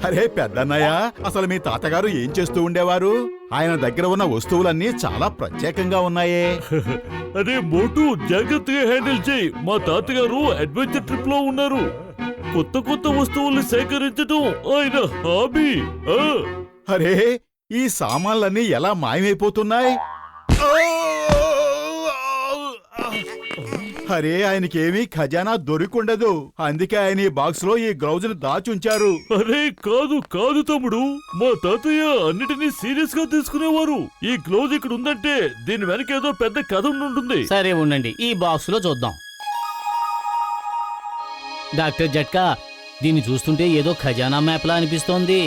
అరే పెద్దన్నయ్య, అసలు మీ తాతగారు ఏం చేస్తూ ఉండేవారు? ఆయన దగ్గర ఉన్న వస్తువులన్నీ చాలా ప్రత్యేకంగా ఉన్నాయే. అదే మోటు, జాగ్రత్తగా హ్యాండిల్ చేయి. మా తాతగారు అడ్వెంచర్ ట్రిప్ లో ఉన్నారు. కొత్త కొత్త వస్తువుల్ని సేకరించడం ఆయన హాబీ. అరే, ఈ సామాన్లన్నీ ఎలా మాయమైపోతున్నాయి? అరే, ఆయనకేమీ ఖజానా దొరికుండదు, అందుకే ఆయన ఈ బాక్స్ లో ఈ గ్లౌజ్ ని దాచుంచారు. అరే కాదు కాదు తమ్ముడు, మా తాతయ్య అన్నిటినీ సీరియస్ గా తీసుకునేవారు. ఈ గ్లౌజ్ ఇక్కడ ఉందంటే దీని వెనక ఏదో పెద్ద కథ ఉంటుంది. సరే ఉండండి, ఈ బాక్స్ లో చూద్దాం. డాక్టర్ జట్కా, దీన్ని చూస్తుంటే ఏదో ఖజానా మ్యాప్ లా అనిపిస్తోంది.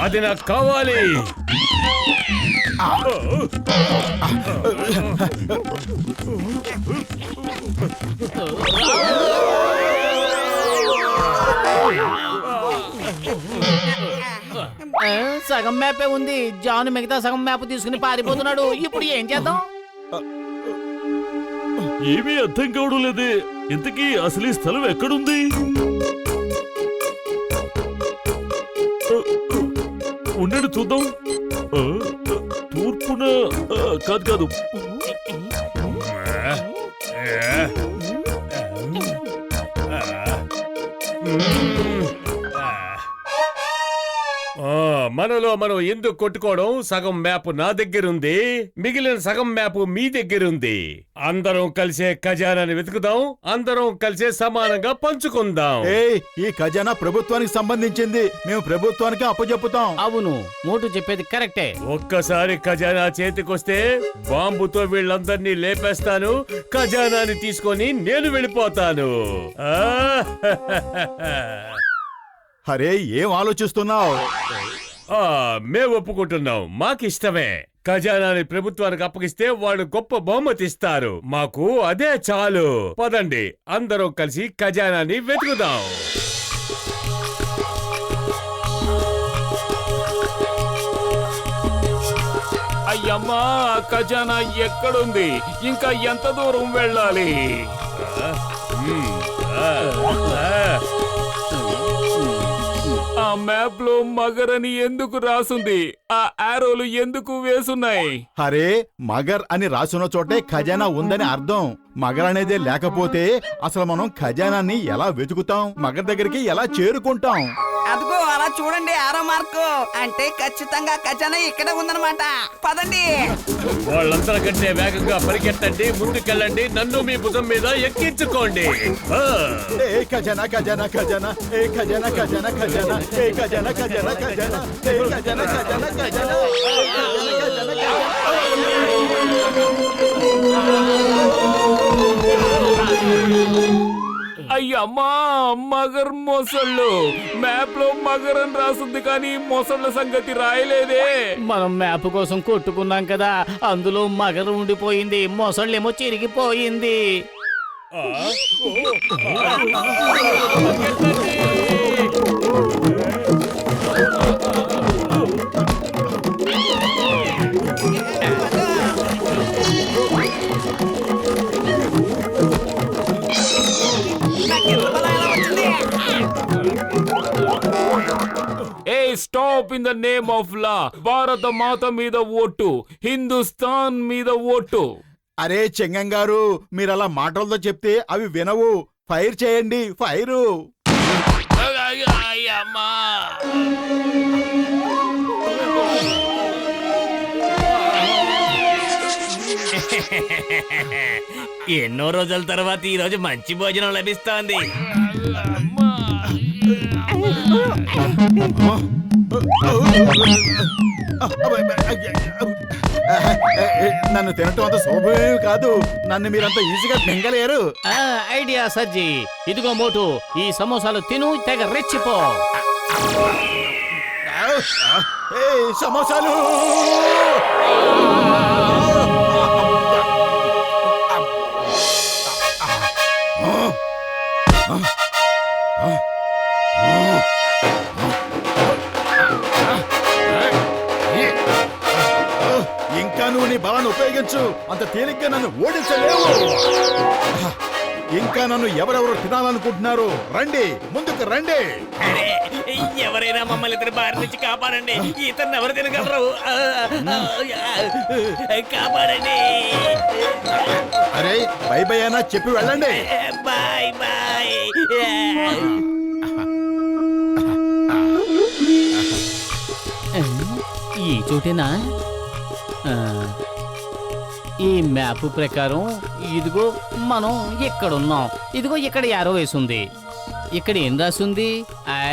అది నాకు కావాలి. సగం మ్యాపే ఉంది. జాన్ మిగతా సగం మ్యాప్ తీసుకుని పారిపోతున్నాడు. ఇప్పుడు ఏం చేద్దాం? ఏమీ అర్థం కావడం లేదే. ఇంతకీ అసలు ఈ స్థలం ఎక్కడుంది? ఉండండి చూద్దాం. తూర్పున కాదు కాదు, మనలో మనం ఎందుకు కొట్టుకోవడం? సగం మ్యాప్ నా దగ్గరుంది, మిగిలిన సగం మ్యాప్ మీ దగ్గరుంది. అందరం కలిసే ఖజానాని వెతుకుదాం, అందరం కలిసే సమానంగా పంచుకుందాం. ఈ ఖజానా ప్రభుత్వానికి సంబంధించింది, మేము ప్రభుత్వానికి అప్పచెప్పుతాం. అవును, మోటు చెప్పేది కరెక్టే. ఒక్కసారి ఖజానా చేతికొస్తే బాంబుతో వీళ్ళందరినీ లేపేస్తాను. ఖజానాని తీసుకొని నేను వెళ్ళిపోతాను. అరే, ఏం ఆలోచిస్తున్నావు? మేము ఒప్పుకుంటున్నాం, మాకిష్టమే. ఖజానాని ప్రభుత్వానికి అప్పగిస్తే వాళ్ళు గొప్ప బహుమతి ఇస్తారు. మాకు అదే చాలు. పదండి, అందరం కలిసి ఖజానాని వెతుకుదాం. అయ్యమ్మా, ఖజానా ఎక్కడుంది? ఇంకా ఎంత దూరం వెళ్ళాలి? ఆ మ్యాప్ లో మగర్ అని ఎందుకు రాసుంది? ఆ ఆరోలు ఎందుకు వేసున్నాయి? అరే, మగర్ అని రాసున్న చోటే ఖజానా ఉందని అర్థం. మగర్ అనేదే లేకపోతే అసలు మనం ఖజానాన్ని ఎలా వెతుకుతాం? మగర్ దగ్గరికి ఎలా చేరుకుంటాం? అదిగో అలా చూడండి, ఆరో మార్కు అంటే ఖచ్చితంగా ఖజానా ఇక్కడే ఉందన్నమాట. పదండి. వాళ్ళందరికంటే వేగంగా పరిగెత్తండి, ముందుకెళ్ళండి, నన్ను మీ భుజం మీద ఎక్కించుకోండి. ఏ ఖజానా ఖజానా ఖజానా, ఏ ఖజానా ఖజానా ఖజానా, ఏ ఖజానా ఖజానా ఖజానా, ఏ ఖజానా ఖజానా ఖజానా, అయ్యమ్మా, మగర్ మొసళ్ళు. మ్యాప్ లో మగర్ అని రాసుంది కానీ మొసళ్ళ సంగతి రాయలేదే. మనం మ్యాప్ కోసం కొట్టుకున్నాం కదా, అందులో మగరు ఉండిపోయింది, మొసళ్ళేమో చిరిగిపోయింది. Stop in the name of law. Bharat Mata మీద ఓటు, హిందుస్థాన్ మీద ఓటు. అరే చెంగం గారు, మీరు అలా మాటలతో చెప్తే అవి వినవు. ఫైర్ చేయండి, ఫైరు. ఎన్నో రోజుల తర్వాత ఈ రోజు మంచి భోజనం లభిస్తోంది. నన్ను తినటం అంత సులభమే కాదు. నన్ను మీరంత ఈజీగా మింగలేరు. ఐడియా సజ్జి. ఇదిగో మోటు, ఈ సమోసాలు తిను, తెగ రెచ్చిపో. ఏయ్, సమోసాలు. ఇంకా నువ్వు నీ బలాన్ని ఉపయోగించు. అంత తేలిగ్గా నన్ను ఓడించలేవు. ఇంకా నన్ను ఎవరెవరు తినాలనుకుంటున్నారు? రండి, ముందుకు రండి. ఎవరైనా మమ్మల్ని ఇతని బారి నుంచి కాపాడండి. ఇతన్ని ఎవరు తినగలరు? కాపాడండి. అరే బై బై అయినా చెప్పి వెళ్ళండి. Bye bye. ఈ చోటేనా? ఈ మ్యాప్ ప్రకారం ఇదిగో మనం ఎక్కడున్నాం. ఇదిగో ఇక్కడ యారో వేసుంది. ఇక్కడ ఏం రాసుంది?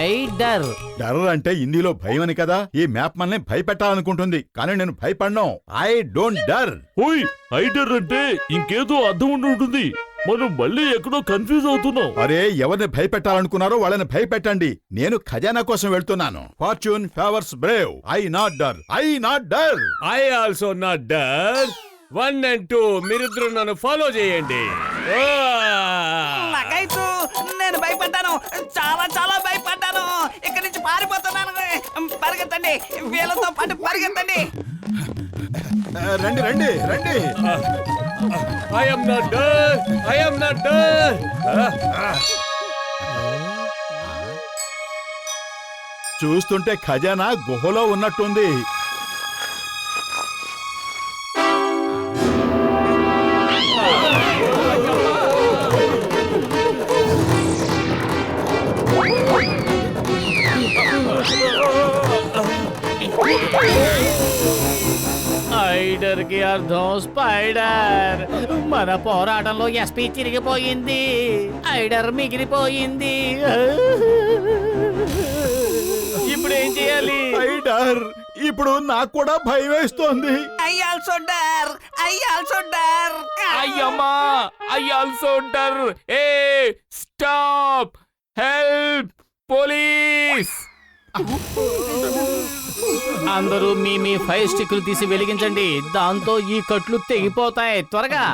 ఐడర్. టెర్రర్ అంటే హిందీలో భయం అని కదా. ఈ మ్యాప్ మనల్ని భయపెట్టాలనుకుంటుంది, కానీ నేను భయపడ్ను. I don't డర్. ఓయ్ హైడర్ అంటే ఇంకేదో అర్థం ఉండి ఉంటుంది. మనం మళ్ళీ ఎక్కడో కన్ఫ్యూజ్ అవుతున్నాం. అరే ఎవరిని భయపెట్టాలనుకున్నారో వాళ్ళని భయపెట్టండి. నేను ఖజానా కోసం వెళ్తున్నాను. Fortune favours brave. I not డర్. ఐ నాట్ డర్. ఐ ఆల్సో నాట్ డర్. 1 and 2 మీరిద్దరు నన్ను ఫాలో చేయండి. నాకైతు నేను భయపడ్డాను, చాలా చాలా భయపడ్డాను. ఇక్కడి నుంచి పారిపోతున్నాను. పరిగెత్తండి, వీళ్ళతో పాటు పరిగెత్తండి. రండి రండి రండి. I am not done. I am not done. చూస్తుంటే ఖజానా గుహలో ఉన్నట్టుంది. ఐడర్ కి అర్థం స్పైడర్. మన పోరాటంలో ఎస్పీ చిరిగిపోయింది, ఐడర్ మిగిలిపోయింది. ఇప్పుడు ఏం చేయాలి? ఐడర్, ఇప్పుడు నాకు కూడా భయం వేస్తోంది. ఐ ఆల్సో డర్. ఐ ఆల్సో డర్. అయ్యమ్మా, ఐ ఆల్సో డర్. ఏ స్టాప్, హెల్ప్, పోలీస్. అందరూ మీ ఫైర్ స్టిక్లు తీసి వెలిగించండి. దాంతో ఈ కట్లు తెగిపోతాయి. త్వరగా.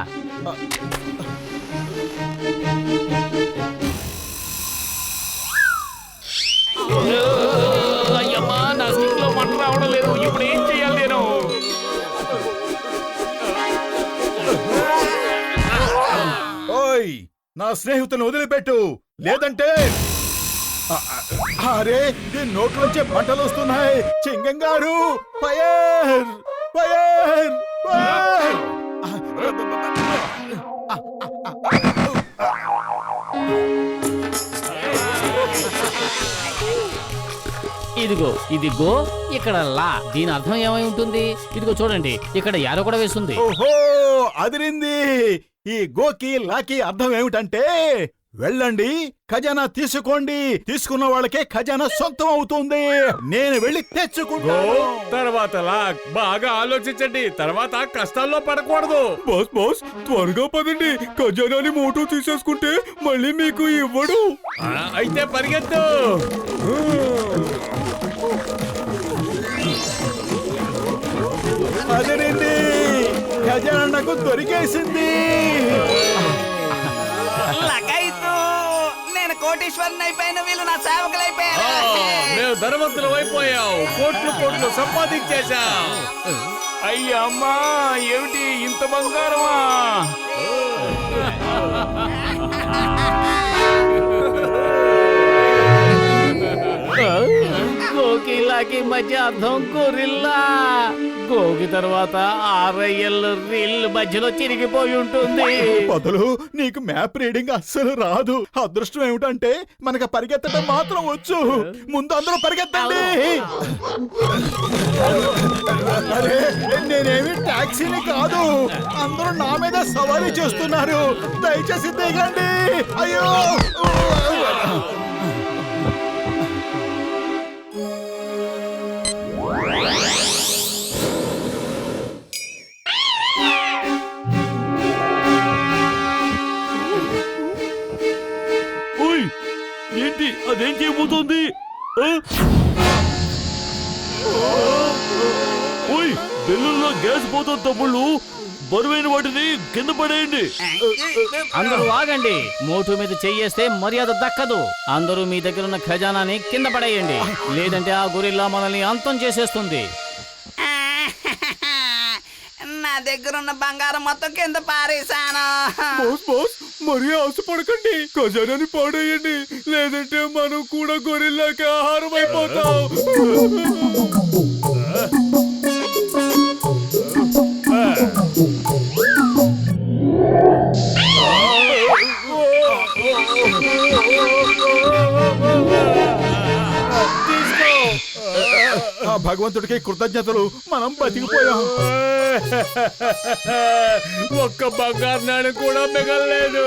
అయ్యమ్మా, నా స్టిక్ లో మంట రావడం లేదు. ఇప్పుడు ఏం చేయాలి నేను? ఓయ్, నా స్నేహితుని వదిలిపెట్టు, లేదంటే. అరే దీని నోట్లోంచే మంటలు వస్తున్నాయి. చింగం గారు, ఫైర్ ఫైర్ ఫైర్. ఇదిగో ఇదిగో ఇక్కడ లా. దీని అర్థం ఏమై ఉంటుంది? ఇదిగో చూడండి, ఇక్కడ యారో కూడా వేస్తుంది. ఓహో, అదిరింది. ఈ గోకి లాకి అర్థం ఏమిటంటే, వెళ్ళండి ఖజానా తీసుకోండి, తీసుకున్న వాళ్ళకే ఖజానా సొంతం అవుతుంది. నేను వెళ్ళి తెచ్చుకుంటాను. తర్వాత లాక్. బాగా ఆలోచించండి, తర్వాత కష్టాల్లో పడకూడదు. బాస్ బాస్ త్వరగా పదండి. ఖజానాని మోటో తీసేసుకుంటే మళ్ళీ మీకు ఇవ్వడు. అయితే పరిగెత్తు. అదేనండి, ఖజానా నాకు దొరికేసింది. లకైతు నేను కోటీశ్వరుని అయిపోయిన, వీళ్ళు నా సేవకులు అయిపోయారు. మేము ధనవంతులు అయిపోయాం, కోట్లు కోట్లు సంపాదించేశాం. అయ్యమ్మా, ఏమిటి ఇంత బంగారమా? గోకి లాకి మధ్య అర్థం గొరిల్లా. గోకి తర్వాత ఆర్ఐఎల్ రిల్ మధ్యలో చిరిగిపోయి ఉంటుంది. బదులు నీకు మ్యాప్ రీడింగ్ అస్సలు రాదు. అదృష్టం ఏమిటంటే మనకు పరిగెత్తడం మాత్రం వచ్చు. ముందు అందరూ పరిగెత్తండి. అరే నేనేమి టాక్సీని కాదు, అందరూ నా మీద సవారీ చేస్తున్నారు. దయచేసి దిగండి. అయ్యో, ఓయ్ ఏంటి అదేం చేయబోతోంది? గ్యాస్ పోతుంది తమ్ముళ్ళు. బరువైన వాటిని కింద పడేయండి. అందరూ ఆగండి. మోటు మీద చెయ్యేస్తే మర్యాద దక్కదు. అందరూ మీ దగ్గర ఉన్న ఖజానాని కింద పడేయండి, లేదంటే ఆ గొరిల్లా మనల్ని అంతం చేసేస్తుంది. నా దగ్గర ఉన్న బంగారం మొత్తం కింద పారేశాను. మరీ ఆశపడకండి, ఖజానాని పాడేయండి, లేదంటే మనం కూడా గొరిల్లాకి ఆహారం అయిపోతాం. ఆ భగవంతుడికి కృతజ్ఞతలు, మనం బతికిపోయాం. ఒక్క బంగారు నాణెం కూడా మిగలలేదు.